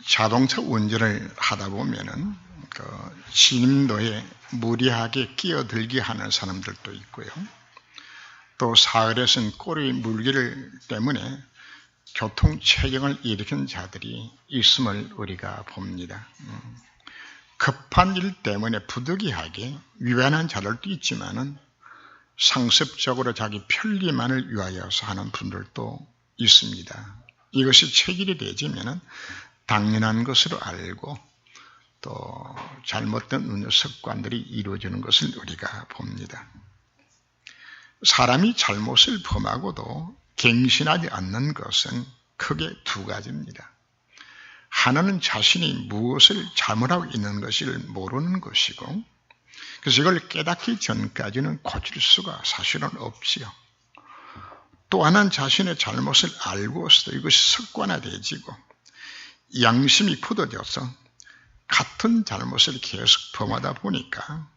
자동차 운전을 하다 보면은 진입로에 무리하게 끼어들게 하는 사람들도 있고요. 또 사흘에선 꼬리 물기를 때문에 교통체증을 일으킨 자들이 있음을 우리가 봅니다. 급한 일 때문에 부득이하게 위반한 자들도 있지만은 상습적으로 자기 편리만을 위하여서 하는 분들도 있습니다. 이것이 체질이 되지면은 당연한 것으로 알고 또 잘못된 운전 습관들이 이루어지는 것을 우리가 봅니다. 사람이 잘못을 범하고도 갱신하지 않는 것은 크게 두 가지입니다. 하나는 자신이 무엇을 잘못하고 있는 것을 모르는 것이고, 그래서 이걸 깨닫기 전까지는 고칠 수가 사실은 없지요. 또 하나는 자신의 잘못을 알고서도 이것이 습관화되어지고 양심이 굳어져서 같은 잘못을 계속 범하다 보니까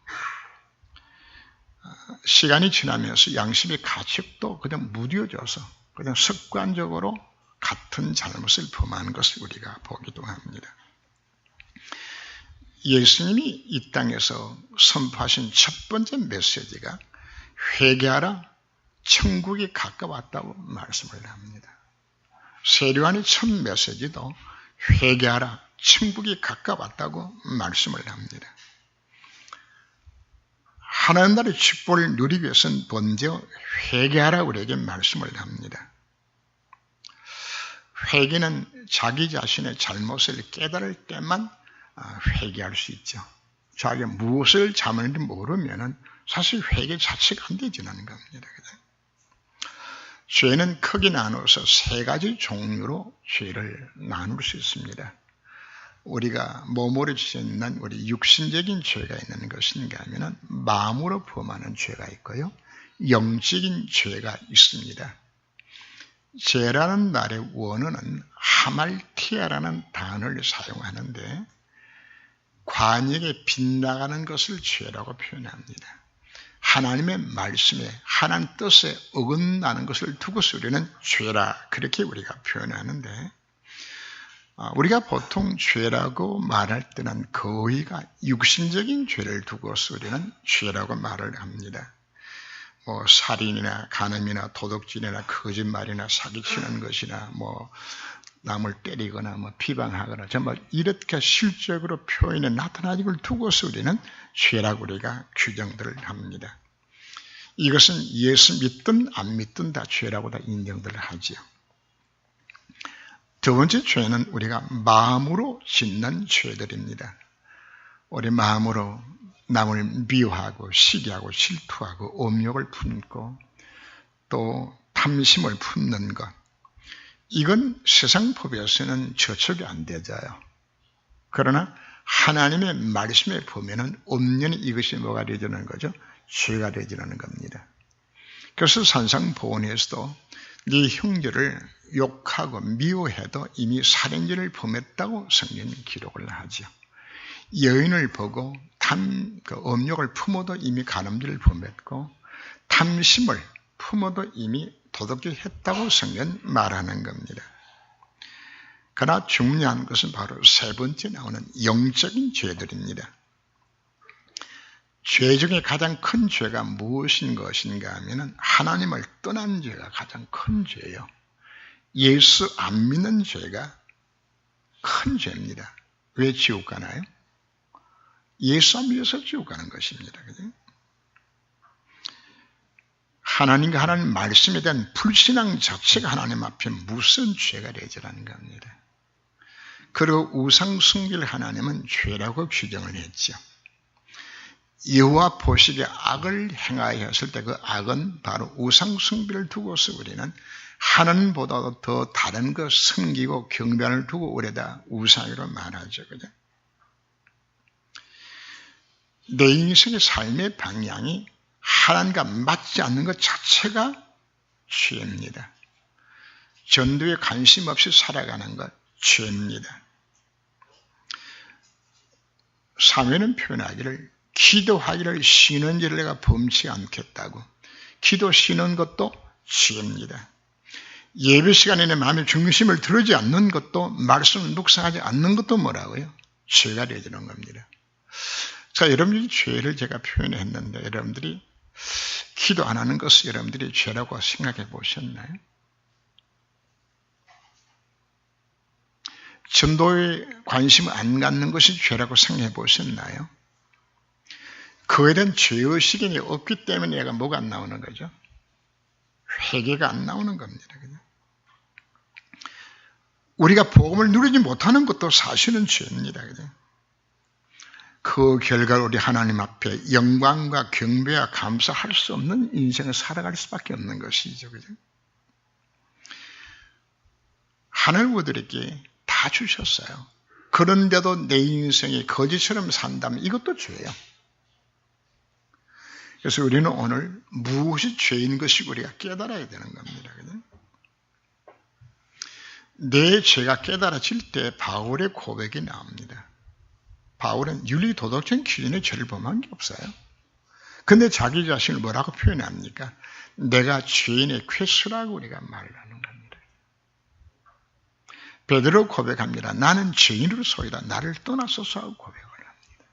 시간이 지나면서 양심의 가책도 그냥 무뎌져서 그냥 습관적으로 같은 잘못을 범하는 것을 우리가 보기도 합니다. 예수님이 이 땅에서 선포하신 첫 번째 메시지가 회개하라, 천국이 가까웠다고 말씀을 합니다. 세례요한의 첫 메시지도 회개하라, 천국이 가까웠다고 말씀을 합니다. 하나님 나라의 축복을 누리기 위해서는 먼저 회개하라 우리에게 말씀을 합니다. 회개는 자기 자신의 잘못을 깨달을 때만 회개할 수 있죠. 자기가 무엇을 잘못했는지 모르면 사실 회개 자체가 안 되지는 겁니다. 죄는 크게 나누어서 세 가지 종류로 죄를 나눌 수 있습니다. 우리가 몸으로 짓는 우리 육신적인 죄가 있는 것인가 하면 마음으로 범하는 죄가 있고요. 영적인 죄가 있습니다. 죄라는 말의 원어는 하말티아라는 단어를 사용하는데 관역에 빗나가는 것을 죄라고 표현합니다. 하나님의 말씀에 하나님 뜻에 어긋나는 것을 두고서 우리는 죄라 그렇게 우리가 표현하는데 우리가 보통 죄라고 말할 때는 거의가 육신적인 죄를 두고서 우리는 죄라고 말을 합니다. 살인이나 간음이나 도둑질이나 거짓말이나 사기치는 것이나 남을 때리거나 비방하거나 정말 이렇게 실적으로 표현에 나타나는 걸 두고서 우리는 죄라고 우리가 규정들을 합니다. 이것은 예수 믿든 안 믿든 다 죄라고 다 인정들을 하지요. 두 번째 죄는 우리가 마음으로 짓는 죄들입니다. 우리 마음으로 남을 미워하고 시기하고 질투하고 음욕을 품고 또 탐심을 품는 것. 이건 세상 법에서는 저촉이 안 되져요. 그러나 하나님의 말씀에 보면은 엄연히 이것이 뭐가 되지는 거죠? 죄가 되지는 겁니다. 그래서 산상보훈에서도 네 형제를 욕하고 미워해도 이미 살인죄를 범했다고 성경이 기록을 하죠. 여인을 보고 음욕을 품어도 이미 간음죄를 범했고 탐심을 품어도 이미 도둑질했다고 성경은 말하는 겁니다. 그러나 중요한 것은 바로 세 번째 나오는 영적인 죄들입니다. 죄 중에 가장 큰 죄가 무엇인 것인가 하면 하나님을 떠난 죄가 가장 큰 죄예요. 예수 안 믿는 죄가 큰 죄입니다. 왜 지옥 가나요? 예수 안 믿어서 지옥 가는 것입니다. 그죠? 하나님과 하나님 말씀에 대한 불신앙 자체가 하나님 앞에 무슨 죄가 되지라는 겁니다. 그리고 우상 숭배를 하나님은 죄라고 규정을 했죠. 여호와 보시기에 악을 행하여 했을 때 그 악은 바로 우상 숭배를 두고서 우리는 하나님보다도 더 다른 것 섬기고 경배를 두고 우리다 우상이라고 말하죠. 그죠? 내 인생의 삶의 방향이 하나님과 맞지 않는 것 자체가 죄입니다. 전도에 관심 없이 살아가는 것 죄입니다. 사무엘은 표현하기를 기도하기를 쉬는 일을 내가 범치 않겠다고. 기도 쉬는 것도 죄입니다. 예배 시간에 내 마음의 중심을 들지 않는 것도, 말씀을 묵상하지 않는 것도 뭐라고요? 죄가 되어지는 겁니다. 자, 여러분이 죄를 제가 표현했는데 여러분들이 기도 안 하는 것을 여러분들이 죄라고 생각해 보셨나요? 전도에 관심을 안 갖는 것이 죄라고 생각해 보셨나요? 그에 대한 죄의식이 없기 때문에 얘가 뭐가 안 나오는 거죠? 회개가 안 나오는 겁니다. 우리가 복음을 누리지 못하는 것도 사실은 죄입니다. 그 결과로 우리 하나님 앞에 영광과 경배와 감사할 수 없는 인생을 살아갈 수밖에 없는 것이죠. 하늘 우리들에게 다 주셨어요. 그런데도 내 인생이 거지처럼 산다면 이것도 죄예요. 그래서 우리는 오늘 무엇이 죄인 것이 우리가 깨달아야 되는 겁니다. 내 죄가 깨달아질 때 바울의 고백이 나옵니다. 바울은 윤리도덕적인 기준에 죄를 범한 게 없어요. 근데 자기 자신을 뭐라고 표현합니까? 내가 죄인의 쾌수라고 우리가 말을 하는 겁니다. 베드로 고백합니다. 나는 죄인으로소이다. 나를 떠나소서 하고 고백을 합니다.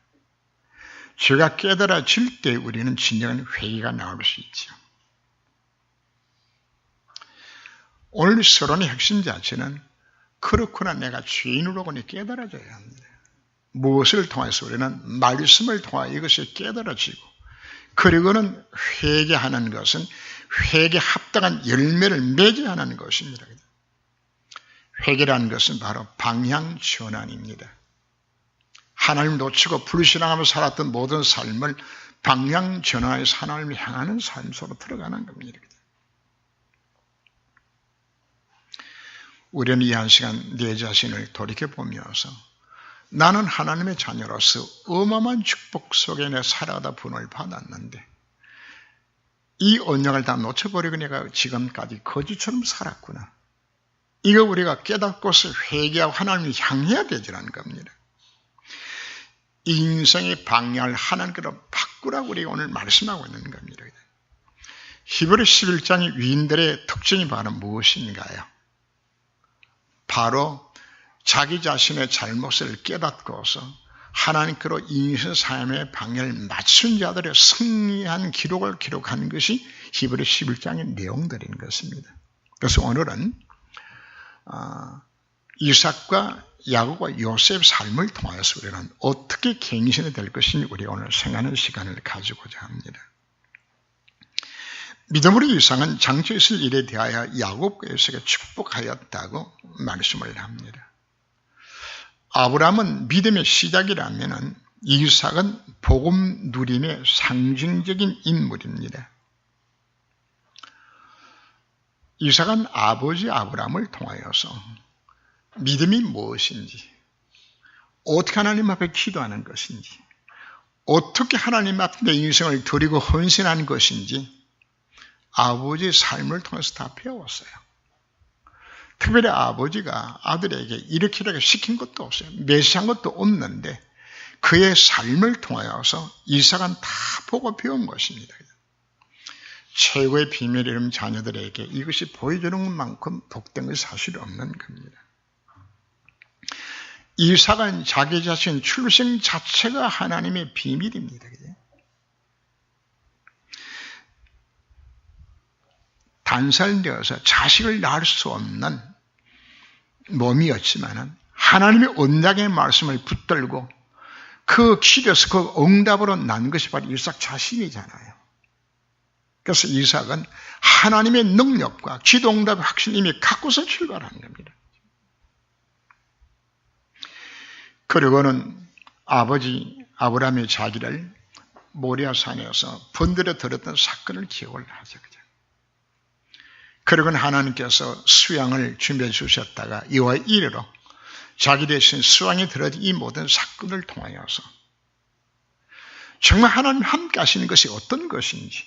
죄가 깨달아질 때 우리는 진정한 회개가 나올 수 있죠. 오늘 서론의 핵심 자체는 그렇구나 내가 죄인으로군요 깨달아져야 합니다. 무엇을 통해서 우리는 말씀을 통하여 이것이 깨달아지고 그리고는 회개하는 것은 회개 합당한 열매를 맺어야 하는 것입니다. 회개라는 것은 바로 방향 전환입니다. 하나님을 놓치고 불신앙하며 살았던 모든 삶을 방향 전환해서 하나님을 향하는 삶 속으로 들어가는 겁니다. 우리는 이 한 시간 내 자신을 돌이켜보면서 나는 하나님의 자녀로서 어마어마한 축복 속에 내 살아가다 분을 받았는데 이 언약을 다 놓쳐버리고 내가 지금까지 거지처럼 살았구나. 이거 우리가 깨닫고서 회개하고 하나님을 향해야 되지라는 겁니다. 인생의 방향을 하나님께로 바꾸라고 우리가 오늘 말씀하고 있는 겁니다. 히브리 11장의 위인들의 특징이 바로 무엇인가요? 바로 자기 자신의 잘못을 깨닫고서 하나님께로 인생 삶의 방향을 맞춘 자들의 승리한 기록을 기록한 것이 히브리 11장의 내용들인 것입니다. 그래서 오늘은 이삭과 야곱과 요셉의 삶을 통해서 우리는 어떻게 갱신이 될 것인지 우리 오늘 생각하는 시간을 가지고자 합니다. 믿음으로 이삭은 장차 있을 일에 대하여 야곱과 요셉에게 축복하였다고 말씀을 합니다. 아브라함은 믿음의 시작이라면 이삭은 복음 누림의 상징적인 인물입니다. 이삭은 아버지 아브라함을 통하여서 믿음이 무엇인지, 어떻게 하나님 앞에 기도하는 것인지, 어떻게 하나님 앞에 내 인생을 드리고 헌신하는 것인지 아버지의 삶을 통해서 다 배웠어요. 특별히 아버지가 아들에게 이렇게 시킨 것도 없어요. 메시한 것도 없는데 그의 삶을 통하여서 이삭은 다 보고 배운 것입니다. 최고의 비밀이라면 자녀들에게 이것이 보여주는 것만큼 복된 것이 사실이 없는 겁니다. 이삭은 자기 자신 출생 자체가 하나님의 비밀입니다. 단살되어서 자식을 낳을 수 없는 몸이었지만 하나님의 언약의 말씀을 붙들고 그 기도에서 그 응답으로 난 것이 바로 이삭 자신이잖아요. 그래서 이삭은 하나님의 능력과 기도 응답의 확신을 이미 갖고서 출발하는 겁니다. 그리고는 아버지 아브라함의 자기를 모리아산에서 번들어 들었던 사건을 기억을 하죠. 그리고는 하나님께서 수양을 준비해 주셨다가 이와 이래로 자기 대신 수양이 들어진 이 모든 사건을 통하여서 정말 하나님 함께 하시는 것이 어떤 것인지,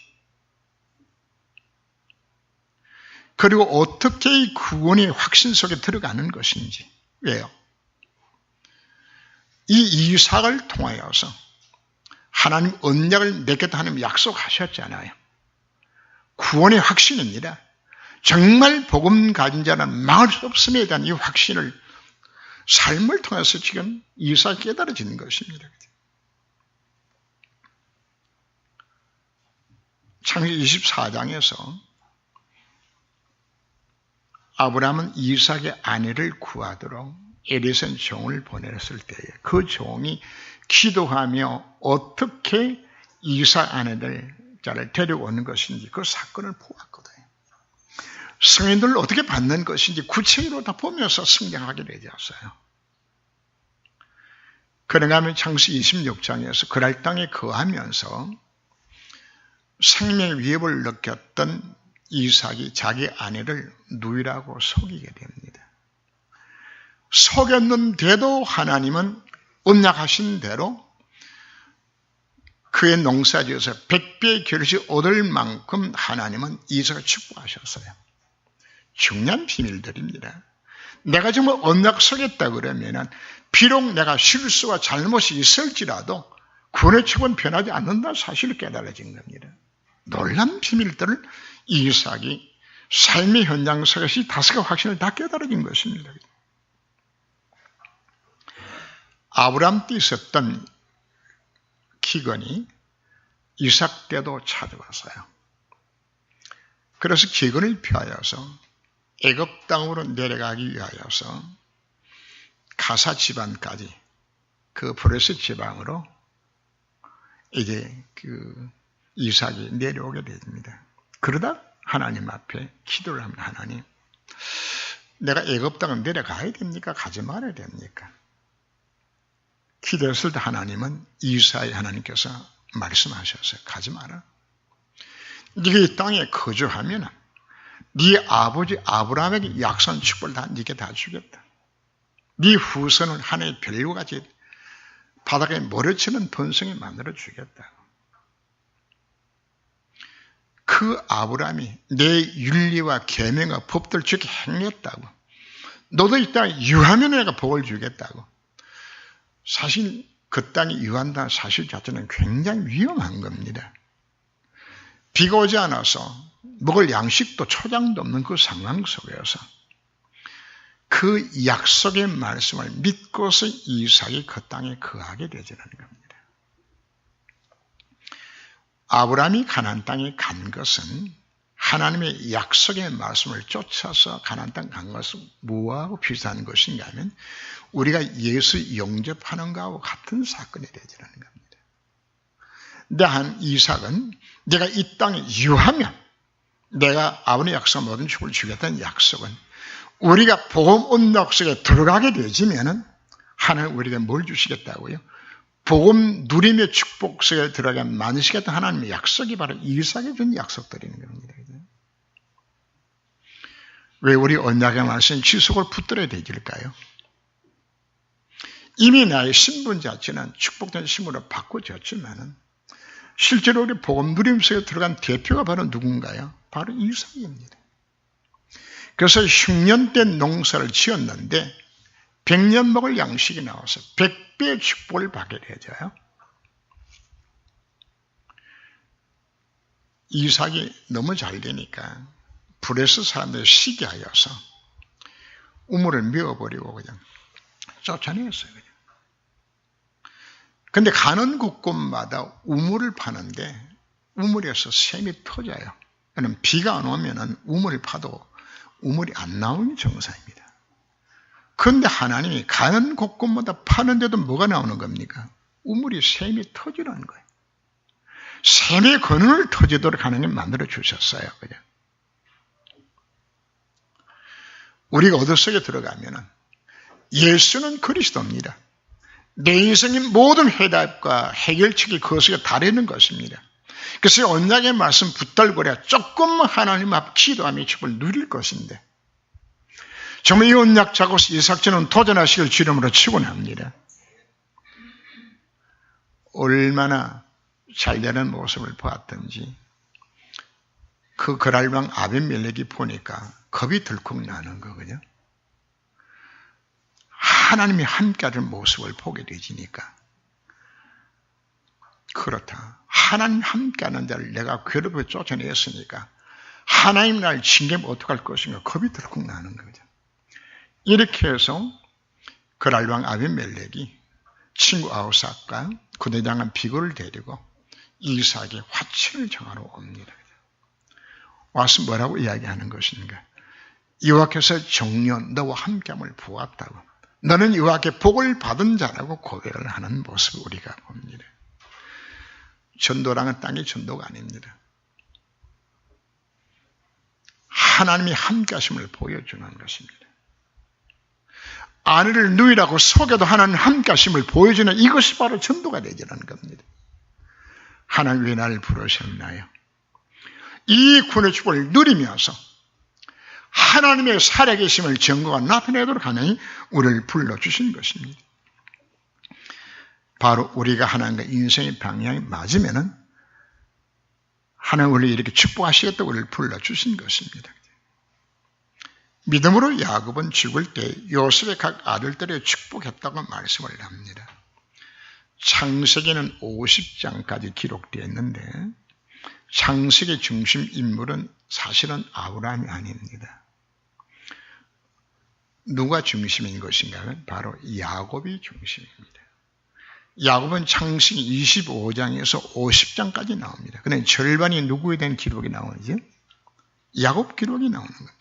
그리고 어떻게 이 구원의 확신 속에 들어가는 것인지. 왜요? 이 이삭을 통하여서 하나님 언약을 맺겠다 하나님 약속하셨잖아요. 구원의 확신입니다. 정말 복음 가진 자는 망할 수 없음에 대한 이 확신을 삶을 통해서 지금 이삭이 깨달아지는 것입니다. 창세기 24장에서 아브라함은 이삭의 아내를 구하도록 엘리선 종을 보냈을 때에 그 종이 기도하며 어떻게 이삭 아내를 데려오는 것인지 그 사건을 보았거든요. 성인들을 어떻게 받는 것인지 구체적으로 다 보면서 성장하게 되었어요. 그런가 하면 창세기 26장에서 그랄 땅에 거하면서 생명의 위협을 느꼈던 이삭이 자기 아내를 누이라고 속이게 됩니다. 속였는데도 하나님은 언약하신 대로 그의 농사지어서 100배의 결실을 얻을 만큼 하나님은 이삭을 축복하셨어요. 중요한 비밀들입니다. 내가 정말 언약 속였다 그러면 비록 내가 실수와 잘못이 있을지라도 구원의 축복은 변하지 않는다는 사실을 깨달아진 겁니다. 놀라운 비밀들을 이삭이 삶의 현장 속에서 이 5가지 확신을 다 깨달아진 것입니다. 아브라함 때 있었던 기근이 이삭 때도 찾아왔어요. 그래서 기근을 피하여서 애굽 땅으로 내려가기 위하여서 가사 지방까지 그 브레스 지방으로 이제 이삭이 내려오게 됩니다. 그러다 하나님 앞에 기도를 하면 하나님, 내가 애굽 땅을 내려가야 됩니까? 가지 말아야 됩니까? 기도했을 때 하나님은 이삭의 하나님께서 말씀하셨어요. 가지 마라. 네가 이 땅에 거주하면 네 아버지 아브라함에게 약속한 축복을 다 네게 다 주겠다. 네 후손을 하나의 별과 같이 바닥에 모래치는 번성에 만들어 주겠다. 그 아브라함이 내 윤리와 계명과 법들을 지켜 행했다고. 너도 이 땅에 유하면 내가 복을 주겠다고. 사실 그 땅에 유한다는 사실 자체는 굉장히 위험한 겁니다. 비가 오지 않아서 먹을 양식도 초장도 없는 그 상황 속에서 그 약속의 말씀을 믿고서 이삭이 그 땅에 거하게 되지라는 겁니다. 아브라함이 가나안 땅에 간 것은 하나님의 약속의 말씀을 쫓아서 가나안 땅 간 것은 뭐하고 비슷한 것인가 하면 우리가 예수 영접하는 것하고 같은 사건이 되지라는 겁니다. 근데 한 이삭은 내가 이 땅에 유하면 내가 아버지의 약속 모든 축복을 주겠다는 약속은 우리가 복음 언약 속에 들어가게 되지면은 하나님 우리에게 뭘 주시겠다고요? 복음 누림의 축복 속에 들어가게 만드시겠다는 하나님의 약속이 바로 이삭에 준 약속들인 겁니다. 왜 우리 언약의 말씀 지속을 붙들어야 되질까요? 이미 나의 신분 자체는 축복된 신분으로 바꿔졌지만은 실제로 우리 복음 누림 속에 들어간 대표가 바로 누군가요? 바로 이삭입니다. 그래서 10년된 농사를 지었는데 100년 먹을 양식이 나와서 100배의 축복을 받게 되죠. 이삭이 너무 잘 되니까 브레스 사람들이 시기하여서 우물을 메워버리고 그냥 쫓아내었어요. 그런데 가는 곳곳마다 우물을 파는데 우물에서 샘이 터져요. 그러면 비가 안 오면 우물을 파도 우물이 안 나오는 정상입니다. 그런데 하나님이 가는 곳곳마다 파는데도 뭐가 나오는 겁니까? 우물이 샘이 터지라는 거예요. 샘의 근원을 터지도록 하나님 만들어 주셨어요. 그냥. 우리가 어둠 속에 들어가면 예수는 그리스도입니다. 내 인생의 모든 해답과 해결책이 그 속에 달해있는 것입니다. 그래서 언약의 말씀 붙들고야 조금 하나님 앞 기도하며 축복을 누릴 것인데 정말 이 언약 잡고 이삭처럼 도전하시길 주름으로 축원합니다. 얼마나 잘되는 모습을 보았던지 그 그랄왕 아비멜렉이 보니까 겁이 덜컥 나는 거거든요. 하나님이 함께하는 모습을 보게 되지니까 그렇다. 하나님 함께하는 자를 내가 괴롭혀 쫓아냈으니까 하나님 날 징계하면 어떡할 것인가 겁이 덜컥 나는 거죠. 이렇게 해서 그랄왕 아비멜렉이 친구 아우삭과 군대장관 비골을 데리고 이삭에게 화친을 정하러 옵니다. 와서 뭐라고 이야기하는 것인가? 여호와께서 정녕 너와 함께함을 보았다고, 너는 여호와께 복을 받은 자라고 고백을 하는 모습을 우리가 봅니다. 전도랑은 땅의 전도가 아닙니다. 하나님이 함께하심을 보여주는 것입니다. 아내를 누이라고 속여도 하나님 함께하심을 보여주는 이것이 바로 전도가 되지는 겁니다. 하나님 왜 나를 부르셨나요? 이 구원의 축복을 누리면서 하나님의 살아계심을 증거가 나타내도록 하나니 우리를 불러주신 것입니다. 바로 우리가 하나님과 인생의 방향이 맞으면은 하나님 우리를 이렇게 축복하시겠다고 우리를 불러주신 것입니다. 믿음으로 야곱은 죽을 때 요셉의 각 아들들을 축복했다고 말씀을 합니다. 창세기는 50장까지 기록되어 있는데 창세기 중심 인물은 사실은 아브라함이 아닙니다. 누가 중심인 것인가 하면 바로 야곱이 중심입니다. 야곱은 창세기 25장에서 50장까지 나옵니다. 그런데 절반이 누구에 대한 기록이 나오죠? 야곱 기록이 나오는 겁니다.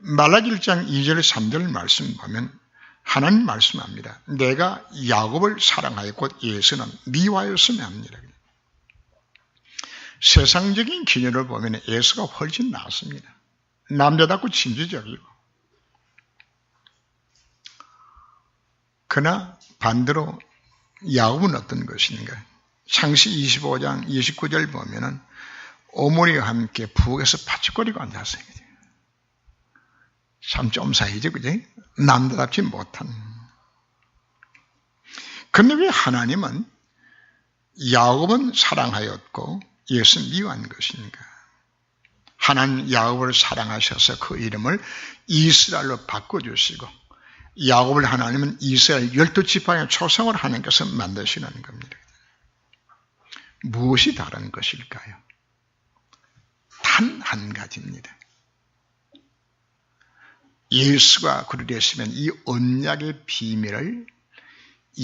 말라기 1장 2절 3절 말씀 보면 하나님 말씀합니다. 내가 야곱을 사랑하여 곧 예수는 미워하였으며 합니다. 세상적인 기준으로 보면 예수가 훨씬 낫습니다. 남자답고 진주적이고. 그러나 반대로 야곱은 어떤 것인가? 창세기 25장 29절 보면은 어머니와 함께 부엌에서 파죽거리고 앉았어요. 참 쫌사이죠, 그지? 남자답지 못한. 그런데 왜 하나님은 야곱은 사랑하였고 예수는 미워한 것인가? 하나님 야곱을 사랑하셔서 그 이름을 이스라엘로 바꿔주시고 야곱을 하나님은 이스라엘 12지파의 초성을 하나님께서 만드시는 겁니다. 무엇이 다른 것일까요? 단 한 가지입니다. 예수가 그러했으면 이 언약의 비밀을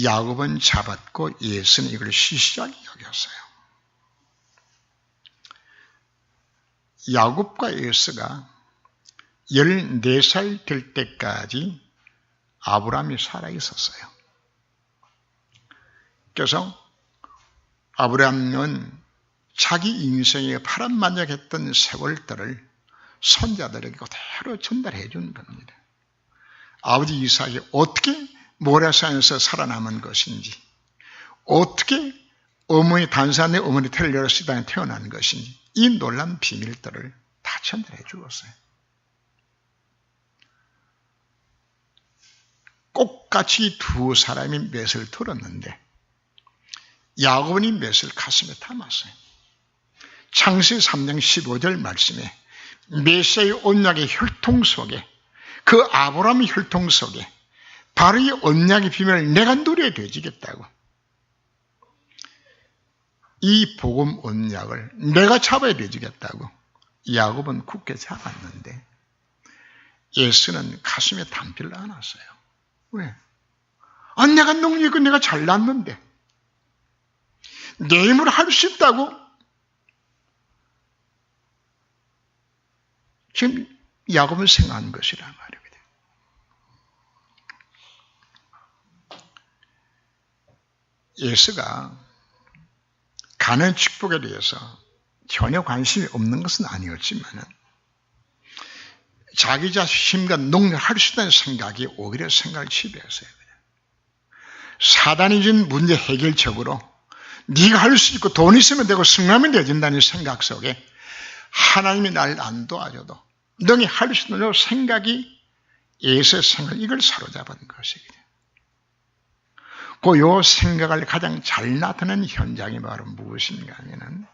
야곱은 잡았고 예수는 이걸 시시하게 여겼어요. 야곱과 예수가 14살 될 때까지 아브라함이 살아있었어요. 그래서 아브라함은 자기 인생에 파란만장했던 세월들을 손자들에게 그대로 전달해 준 겁니다. 아버지 이삭이 어떻게 모래산에서 살아남은 것인지, 어떻게 어머니 단산의 어머니 텔레로스 이 땅에 태어난 것인지 이 놀라운 비밀들을 다 전달해 주었어요. 똑같이 두 사람이 맷을 들었는데 야곱은 이 맷을 가슴에 담았어요. 창세기 3장 15절 말씀에 메시아의 언약의 혈통 속에 그 아브라함의 혈통 속에 바로 이 언약의 비밀을 내가 누려야 되지겠다고 이 복음 언약을 내가 잡아야 되지겠다고 야곱은 굳게 잡았는데 예수는 가슴에 담비를 안았어요. 왜? 아, 내가 능력 있고 내가 잘났는데 내 힘으로 할 수 있다고 지금 야곱은 생각한 것이란 말이거든요. 예수가 가나안 축복에 대해서 전혀 관심이 없는 것은 아니었지만 자기 자신 힘과 능력을 할 수 있다는 생각이 오히려 생각을 지배했어요. 사단이 준 문제 해결적으로 네가 할 수 있고 돈 있으면 되고 승리하면 되진다는 생각 속에 하나님이 나를 안 도와줘도 너희 할 수 있는 생각이 예수의 생각 이걸 사로잡은 것이거든요. 그 생각을 가장 잘 나타낸 현장이 바로 무엇인가 하면은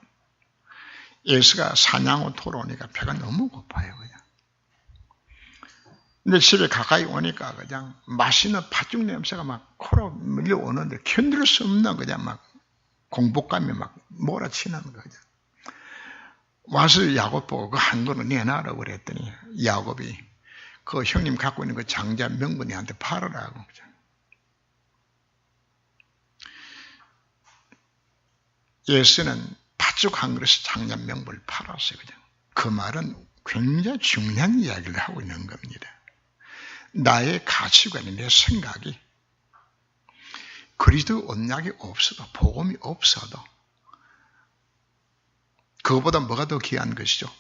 예수가 사냥으로 돌아오니까 배가 너무 고파요. 그냥. 근데 집에 가까이 오니까 그냥 맛있는 팥죽 냄새가 막 코로 밀려오는데 견딜 수 없는 그냥 막 공복감이 막 몰아치는 거죠. 와서 야곱 보고 그 한 돈을 내놔라고 그랬더니 야곱이 그 형님 갖고 있는 그 장자 명분이한테 팔아라고. 예수는 팥죽 한 그릇 장자 명분을 팔았어요. 그 말은 굉장히 중요한 이야기를 하고 있는 겁니다. 나의 가치관이, 내 생각이 그리스도 언약이 없어도, 복음이 없어도 그거보다 뭐가 더 귀한 것이죠?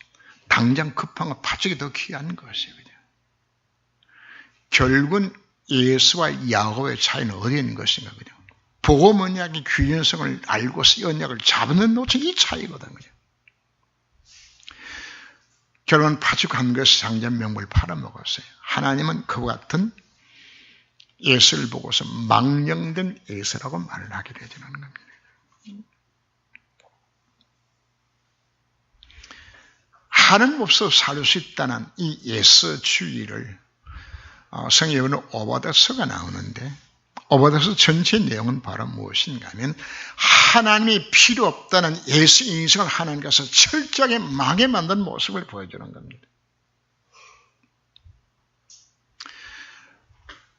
당장 급한 거 팥죽이 더 귀한 것이에요. 결국은 예수와 야곱의 차이는 어디에 있는 것인가? 그죠? 복음 언약의 균형성을 알고서 이 언약을 잡는 놓친 이 차이거든. 그죠? 결국은 팥죽 한 그릇 장자 명분을 팔아먹었어요. 하나님은 그와 같은 예수를 보고서 망령된 예수라고 말을 하게 되는 겁니다. 하나님 없어 살 수 있다는 이 예수주의를 성경에는 오바다서가 나오는데, 오바다서 전체 내용은 바로 무엇인가 하면 하나님이 필요 없다는 예수 인생을 하나님께서 철저하게 망해 만든 모습을 보여주는 겁니다.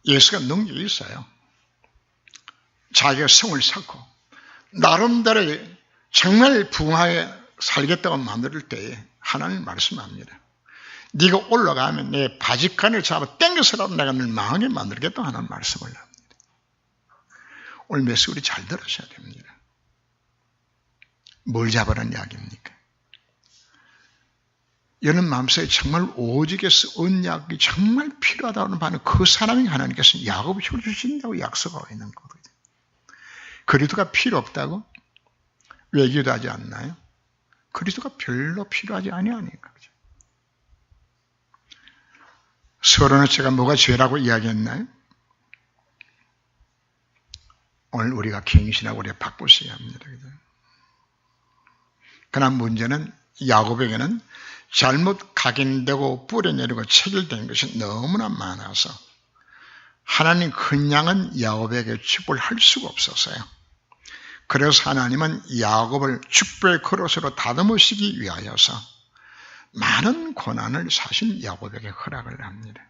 예수가 능력이 있어요. 자기가 성을 쌓고 나름대로 정말 부하게 살겠다고 만들 때에 하나님 말씀합니다. 네가 올라가면 내 바지칸을 잡아 땡겨서라도 내가 늘 망하게 만들겠다 하는 말씀을 합니다. 오늘 메시지 우리 잘 들으셔야 됩니다. 뭘 잡으라는 이야기입니까? 여러분 마음속에 정말 오직에서 언약이 정말 필요하다는 바는 그 사람이 하나님께서 야곱을 주신다고 약속하고 있는 거거든요. 그리스도가 필요 없다고 외기도 하지 않나요? 그리스도가 별로 필요하지 아니하니까. 서로는 제가 뭐가 죄라고 이야기했나요? 오늘 우리가 갱신하고 우리가 바꾸셔야 합니다. 그러나 문제는 야곱에게는 잘못 각인되고 뿌려내리고 체결된 것이 너무나 많아서 하나님 그냥은 야곱에게 축복을 할 수가 없었어요. 그래서 하나님은 야곱을 축복의 그릇으로 다듬으시기 위하여서 많은 고난을 사신 야곱에게 허락을 합니다.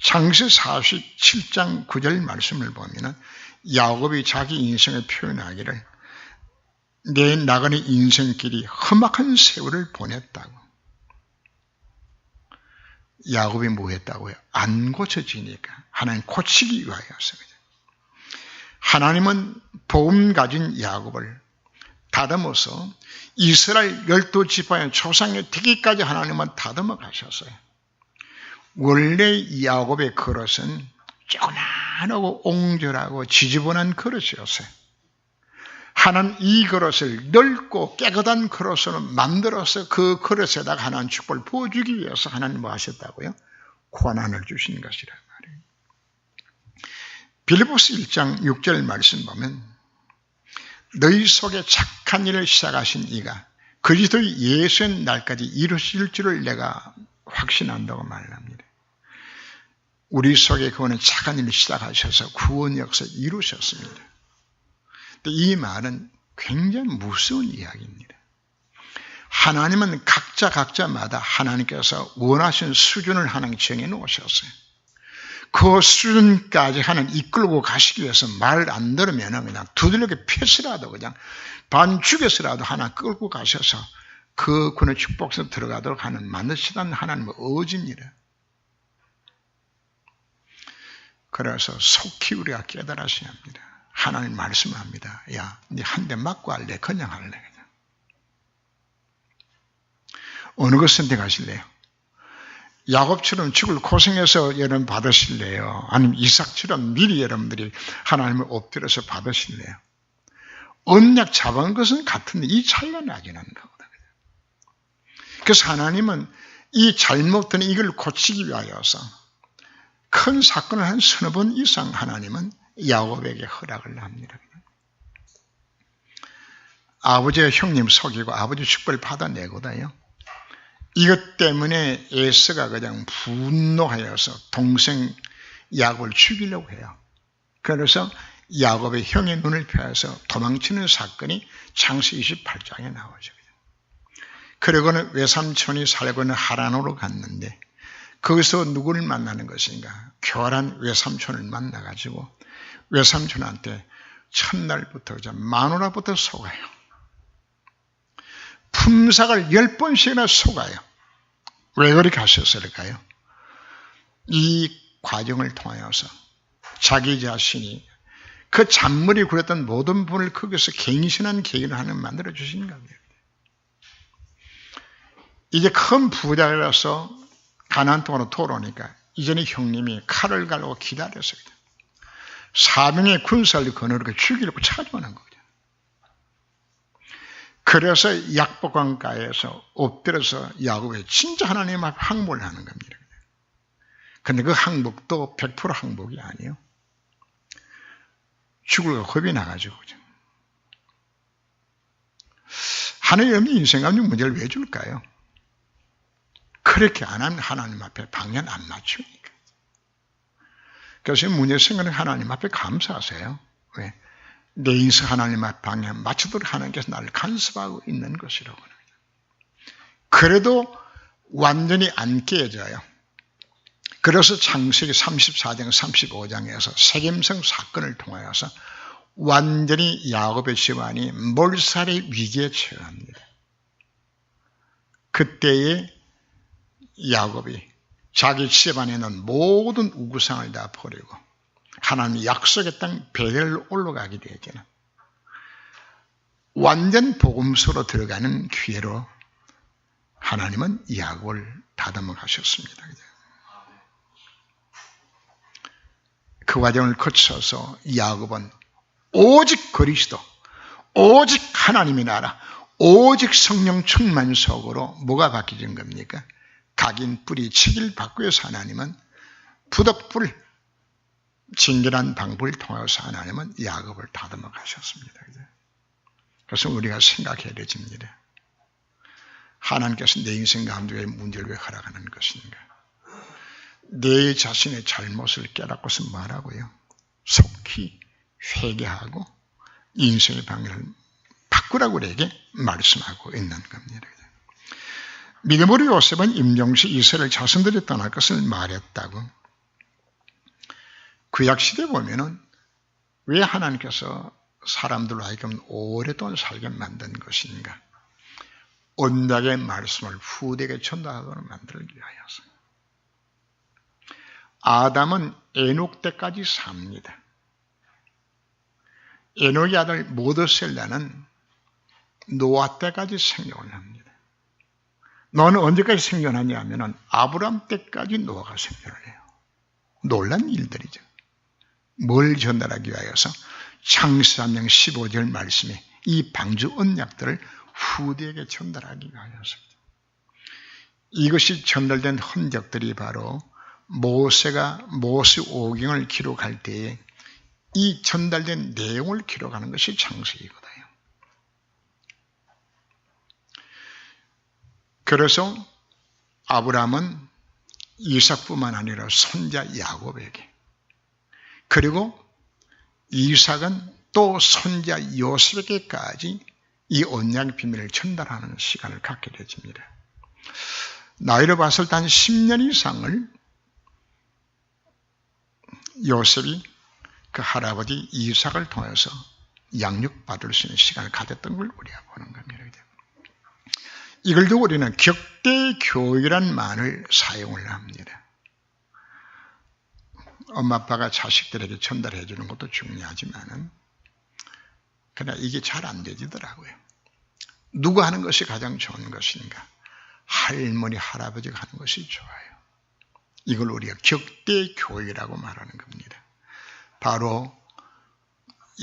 창세 47장 9절 말씀을 보면 야곱이 자기 인생을 표현하기를 내 나가는 인생길이 험악한 세월을 보냈다고. 야곱이 뭐 했다고요? 안 고쳐지니까 하나님 고치기 위하여서. 하나님은 복음 가진 야곱을 다듬어서 이스라엘 12지파의 조상의 되기까지 하나님은 다듬어 가셨어요. 원래 야곱의 그릇은 조그만하고 옹졸하고 지저분한 그릇이었어요. 하나님 이 그릇을 넓고 깨끗한 그릇으로 만들어서 그 그릇에다가 하나님 축복을 부어주기 위해서 하나님 뭐 하셨다고요? 고난을 주신 것이란 말이에요. 빌립보서 1장 6절 말씀 보면 너희 속에 착한 일을 시작하신 이가 그리스도 예수의 날까지 이루실 줄을 내가 확신한다고 말합니다. 우리 속에 그분은 착한 일을 시작하셔서 구원 역사를 이루셨습니다. 이 말은 굉장히 무서운 이야기입니다. 하나님은 각자마다 하나님께서 원하신 수준을 하나님 정해 놓으셨어요. 그 수준까지 하나님 이끌고 가시기 위해서 말을 안 들으면 그냥 두들겨 패서라도 그냥 반 죽여서라도 하나 끌고 가셔서 그 군의 축복에서 들어가도록 하는 만드시다는 하나님의 의지입니다. 그래서 속히 우리가 깨달으셔야 합니다. 하나님 말씀합니다. 야, 네 한 대 맞고 할래? 그냥 할래? 그냥. 어느 것 선택하실래요? 야곱처럼 죽을 고생해서 여러분 받으실래요? 아니면 이삭처럼 미리 여러분들이 하나님을 엎드려서 받으실래요? 언약 잡은 것은 같은데 이 차이가 나긴 하는 거거든요. 그래서 하나님은 이 잘못된 이걸 고치기 위하여서 큰 사건을 한 서너 번 이상 하나님은 야곱에게 허락을 합니다. 아버지의 형님 속이고 아버지 축복을 받아내거든요. 이것 때문에 에서가 그냥 분노하여서 동생 야곱을 죽이려고 해요. 그래서 야곱의 형의 눈을 펴서 도망치는 사건이 창세 28장에 나오죠. 그리고는 외삼촌이 살고 있는 하란으로 갔는데 거기서 누구를 만나는 것인가? 교활한 외삼촌을 만나가지고 외삼촌한테 첫날부터 마누라부터 속아요. 품삯을 10번씩이나 속아요. 왜 그렇게 하셨을까요? 이 과정을 통하여서 자기 자신이 그 잔머리 굴렸던 모든 분을 거기서 갱신한 계기를 하나 만들어 주신 겁니다. 이제 큰 부자라서 가나안 땅으로 돌아오니까 이전에 형님이 칼을 갈고 기다렸어요. 사병의 군사를 거느리고 죽이려고 찾아오는 거죠. 그래서 약복강가에서 엎드려서 야곱에 진짜 하나님 앞에 항복을 하는 겁니다. 그런데 그 항복도 100% 항복이 아니에요. 죽을까 겁이 나가지고. 하나님이 인생 감정 문제를 왜 줄까요? 그렇게 안 하면 하나님 앞에 방향 안 맞추니까. 그래서 문제 생각은 하나님 앞에 감사하세요. 왜? 내 인생 하나님 앞에 방향 맞추도록 하나님께서 나를 간섭하고 있는 것이라고 합니다. 그래도 완전히 안 깨져요. 그래서 창세기 34장 35장에서 세겜성 사건을 통하여서 완전히 야곱의 집안이 몰살의 위기에 처합니다. 그때에 야곱이 자기 집안에 있는 모든 우상을 다 버리고 하나님의 약속의 땅 베델로 올라가게 되잖아요. 완전 복음서로 들어가는 기회로 하나님은 야곱을 다듬어 가셨습니다. 그 과정을 거쳐서 야곱은 오직 그리스도, 오직 하나님의 나라, 오직 성령 충만 속으로 뭐가 바뀌어진 겁니까? 각인 뿌리 치길 받고 해서 하나님은 부덕불 진결한 방법을 통해서 하나님은 야곱을 다듬어 가셨습니다. 그래서 우리가 생각해야 되집니다. 하나님께서 내 인생 가운데 문제를 왜 허락하는 것인가? 내 자신의 잘못을 깨닫고서 말하고요. 속히 회개하고 인생의 방향을 바꾸라고 우리에게 말씀하고 있는 겁니다. 믿음으로 요셉은 임종시 이스라엘 자손들이 떠날 것을 말했다고. 구약시대에 보면은 왜 하나님께서 사람들로 하여금 오랫동안 살게 만든 것인가? 언약의 말씀을 후대에게 전달하도록 만들기 위하여서. 아담은 에녹 때까지 삽니다. 에녹의 아들 모드셀라는 노아 때까지 생존을 합니다. 너는 언제까지 생존하냐 하면 아브람 때까지 노아가 생존을 해요. 놀란 일들이죠. 뭘 전달하기 위하여서 창세기 3장 15절 말씀에 이 방주 언약들을 후대에게 전달하기 위하여서입니다. 이것이 전달된 흔적들이 바로 모세가 모세 오경을 기록할 때에 이 전달된 내용을 기록하는 것이 창세기거든요. 그래서 아브라함은 이삭뿐만 아니라 손자 야곱에게, 그리고 이삭은 또 손자 요셉에게까지 이 언약의 비밀을 전달하는 시간을 갖게 되집니다. 나이로 봤을 때 한 10년 이상을 요셉이 그 할아버지 이삭을 통해서 양육받을 수 있는 시간을 가졌던 걸 우리가 보는 겁니다. 이걸 두고 우리는 격대교육이란 말을 사용을 합니다. 엄마 아빠가 자식들에게 전달해 주는 것도 중요하지만은 그러나 이게 잘 안 되지더라고요. 누가 하는 것이 가장 좋은 것인가? 할머니, 할아버지가 하는 것이 좋아요. 이걸 우리가 격대교육이라고 말하는 겁니다. 바로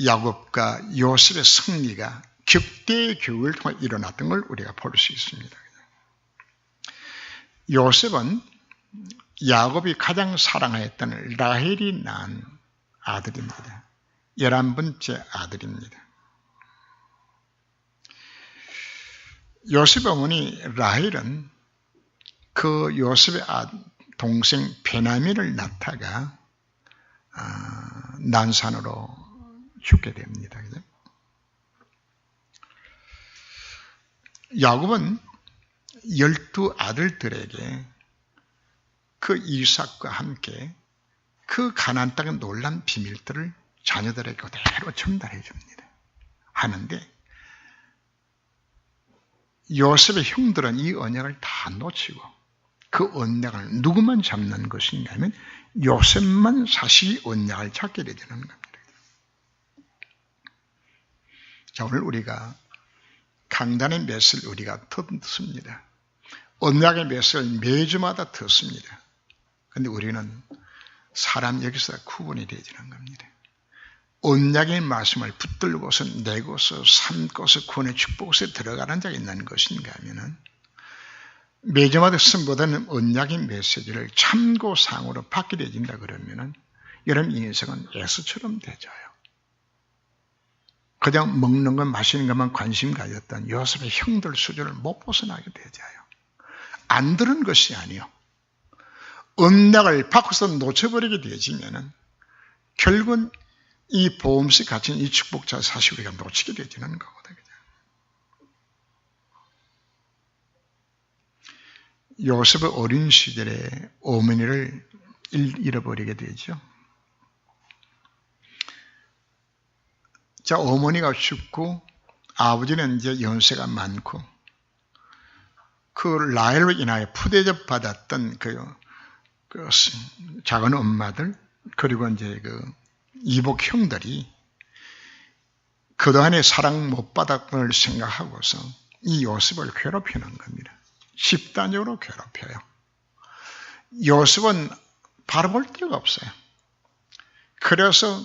야곱과 요셉의 승리가 격대교육을 통해 일어났던 걸 우리가 볼 수 있습니다. 요셉은 야곱이 가장 사랑하였던 라헬이 낳은 아들입니다. 11번째 아들입니다. 요셉 어머니 라헬은 그 요셉의 동생 베냐민을 낳다가 난산으로 죽게 됩니다. 야곱은 12 아들들에게 그 이삭과 함께 그 가나안 땅의 놀란 비밀들을 자녀들에게 그대로 전달해 줍니다. 하는데 요셉의 형들은 이 언약을 다 놓치고 그 언약을 누구만 잡는 것인가 하면 요셉만 사실 언약을 잡게 되는 겁니다. 자, 오늘 우리가 강단의 맷을 우리가 듣습니다. 언약의 맷을 매주마다 듣습니다. 그런데 우리는 사람 여기서 구분이 되지는 겁니다. 언약의 말씀을 붙들고서 내고서 삼고서 구원의 축복에 들어가는 자가 있는 것인가 하면은 매주마다 쓴보다는 언약의 메시지를 참고상으로 받게 되진다 그러면은 여러분 인생은 예수처럼 되져요. 그냥 먹는 것 마시는 것만 관심 가졌던 요셉의 형들 수준을 못 벗어나게 되져요. 안 들은 것이 아니요. 언약을 바꿔서 놓쳐버리게 되지면은 결국은 이 보험식 가진 이 축복자 사실 우리가 놓치게 되지는 거거든요. 요셉의 어린 시절에 어머니를 잃어버리게 되죠. 자, 어머니가 죽고 아버지는 이제 연세가 많고 그 라헬로 인하여 푸대접 받았던 그 작은 엄마들 그리고 이제 그 이복 형들이 그동안에 사랑 못 받았을 생각하고서 이 요셉을 괴롭히는 겁니다. 집단적으로 괴롭혀요. 요셉은 바라볼 데가 없어요. 그래서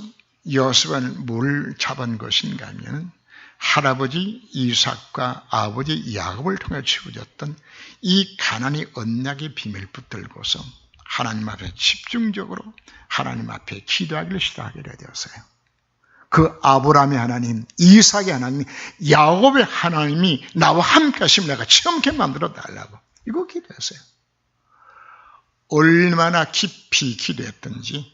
요셉은 뭘 잡은 것인가 하면 할아버지 이삭과 아버지 야곱을 통해 주어졌던 이 가나안의 언약의 비밀 붙들고서 하나님 앞에 집중적으로 하나님 앞에 기도하기를 시작하게 되었어요. 그 아브라함의 하나님, 이삭의 하나님, 야곱의 하나님이 나와 함께 하시면 내가 체험케 만들어 달라고 이거 기도했어요. 얼마나 깊이 기도했던지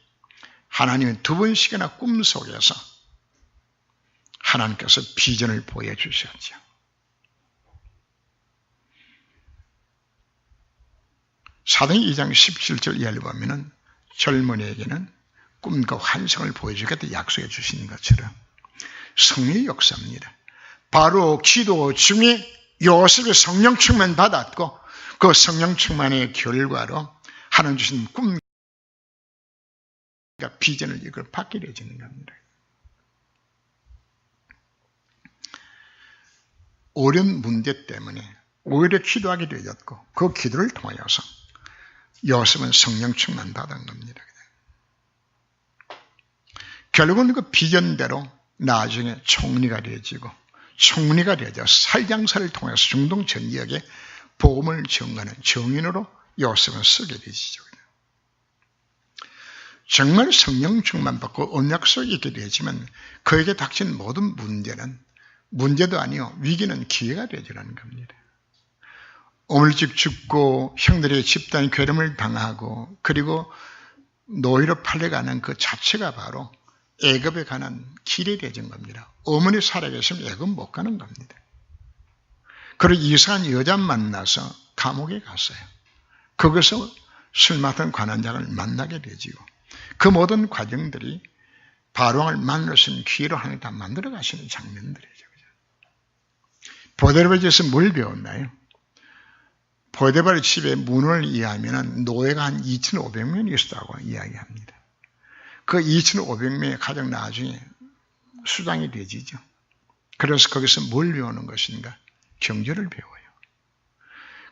하나님은 2번씩이나 꿈속에서 하나님께서 비전을 보여주셨죠. 사도행전 2장 17절 이하를 보면 젊은이에게는 꿈과 환상을 보여주겠다 약속해 주시는 것처럼 성령의 역사입니다. 바로 기도 중에 요셉의 성령 충만 받았고 그 성령 충만의 결과로 하나님 주신 꿈과 비전을 이걸 받게 되어지는 겁니다. 어려운 문제 때문에 오히려 기도하게 되었고 그 기도를 통하여서 요셉은 성령 충만 받은 겁니다. 결국은 그 비전대로 나중에 총리가 되어지고 총리가 되어져 살장사를 통해서 중동 전 지역에 복음을 전하는 정인으로 요셉은 쓰게 되지죠. 정말 성령 충만 받고 언약 속에 있게 되지만 그에게 닥친 모든 문제는 문제도 아니요 위기는 기회가 되지라는 겁니다. 오물집 죽고 형들의 집단이 괴름을 당하고 그리고 노예로 팔려가는 그 자체가 바로 애굽에 가는 길이 되진 겁니다. 어머니 살아계시면 애굽 못 가는 겁니다. 그리고 이상한 여자 만나서 감옥에 갔어요. 거기서 술 맡은 관원장을 만나게 되지요. 그 모든 과정들이 바로왕을 만날 수 있는 기회로 하나님 다 만들어 가시는 장면들이죠. 보디발의 집에서 뭘 배웠나요? 보디발의 집의 문을 이해하면 노예가 한 2,500명 있었다고 이야기합니다. 그 2,500명의 가장 나중에 수장이 되지죠. 그래서 거기서 뭘 배우는 것인가? 경제를 배워요.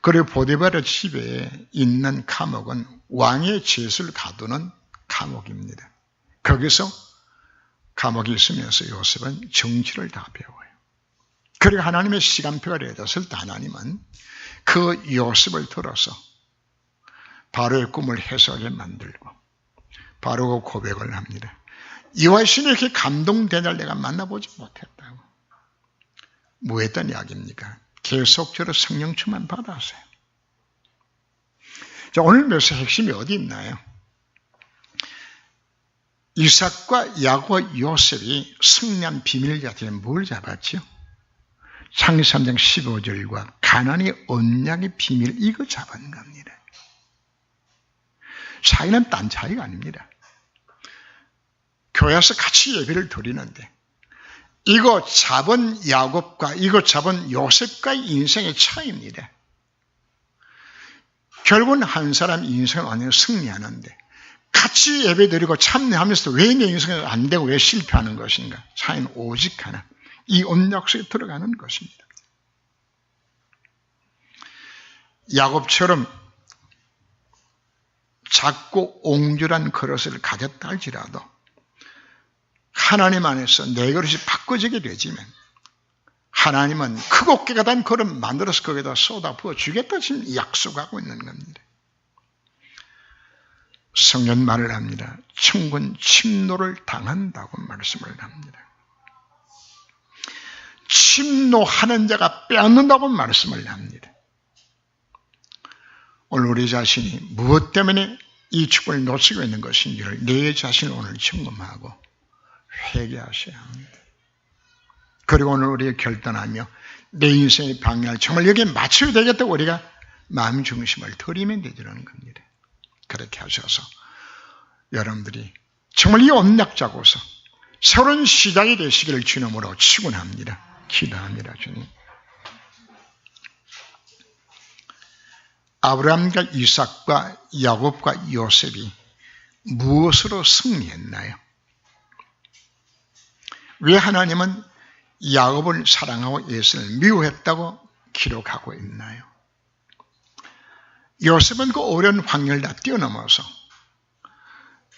그리고 보디발의 집에 있는 감옥은 왕의 죄수를 가두는 감옥입니다. 거기서 감옥에 있으면서 요셉은 정치를 다 배워요. 그리고 하나님의 시간표가 되어졌을 때 하나님은 그 요셉을 들어서 바로의 꿈을 해석하게 만들고 바로 그 고백을 합니다. 이와 신이 이렇게 감동된 날 내가 만나보지 못했다고. 뭐 했던 이야기입니까? 계속적으로 성령 충만 받았어요. 자, 오늘 메시지 핵심이 어디 있나요? 이삭과 야곱과 요셉이 승리한 비밀 자체는 뭘 잡았죠? 창세기 3장 15절과 가나안의 언약의 비밀 이거 잡은 겁니다. 차이는 딴 차이가 아닙니다. 교회에서 같이 예배를 드리는데 이거 잡은 야곱과 이거 잡은 요셉과의 인생의 차이입니다. 결국은 한 사람 인생은 완전히 승리하는데 같이 예배드리고 참여하면서 왜 내 인생은 안 되고 왜 실패하는 것인가? 차이는 오직 하나. 이 언약 속에 들어가는 것입니다. 야곱처럼 작고 옹졸한 그릇을 가졌다 할지라도 하나님 안에서 내 그릇이 바꿔지게 되지만 하나님은 크고 깨끗한 그릇 만들어서 거기다 쏟아 부어 주겠다 지금 약속하고 있는 겁니다. 성경 말을 합니다. 천군 침노를 당한다고 말씀을 합니다. 침노하는 자가 빼앗는다고 말씀을 합니다. 오늘 우리 자신이 무엇 때문에 이 축복을 놓치고 있는 것인지를 내 자신을 오늘 점검하고 회개하셔야 합니다. 그리고 오늘 우리가 결단하며 내 인생의 방향을 정말 여기에 맞춰야 되겠다고 우리가 마음 중심을 들이면 되지라는 겁니다. 그렇게 하셔서 여러분들이 정말 이 언약 잡고서 새로운 시작이 되시기를 주님으로 축원합니다. 기도합니다. 주님. 아브라함과 이삭과 야곱과 요셉이 무엇으로 승리했나요? 왜 하나님은 야곱을 사랑하고 예수를 미워했다고 기록하고 있나요? 요셉은 그 어려운 환경을 다 뛰어넘어서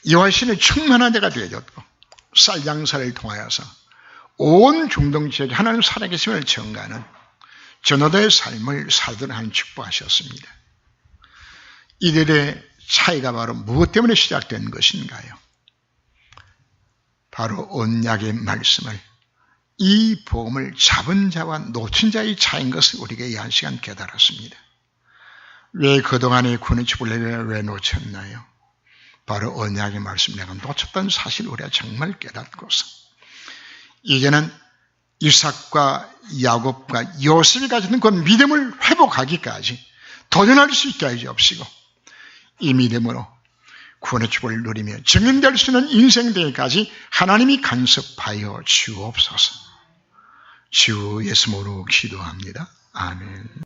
여호와신의 충만한 자가 되어졌고 쌀장사를 통하여서 온 중동 지역에 하나님 살아계심을 증거하는 전도자의 삶을 살도록 하는 축복하셨습니다. 이들의 차이가 바로 무엇 때문에 시작된 것인가요? 바로 언약의 말씀을 이 복음을 잡은 자와 놓친 자의 차이인 것을 우리가 이 한 시간 깨달았습니다. 왜 그동안의 구원의 축복을 왜 놓쳤나요? 바로 언약의 말씀 내가 놓쳤다는 사실을 우리가 정말 깨닫고서 이제는 이삭과 야곱과 요셉이 가지는 그 믿음을 회복하기까지 도전할 수 있게 하지 없시고 이 믿음으로 구원의 축복을 누리며 증인될 수 있는 인생대까지 하나님이 간섭하여 주옵소서. 주 예수님으로 기도합니다. 아멘.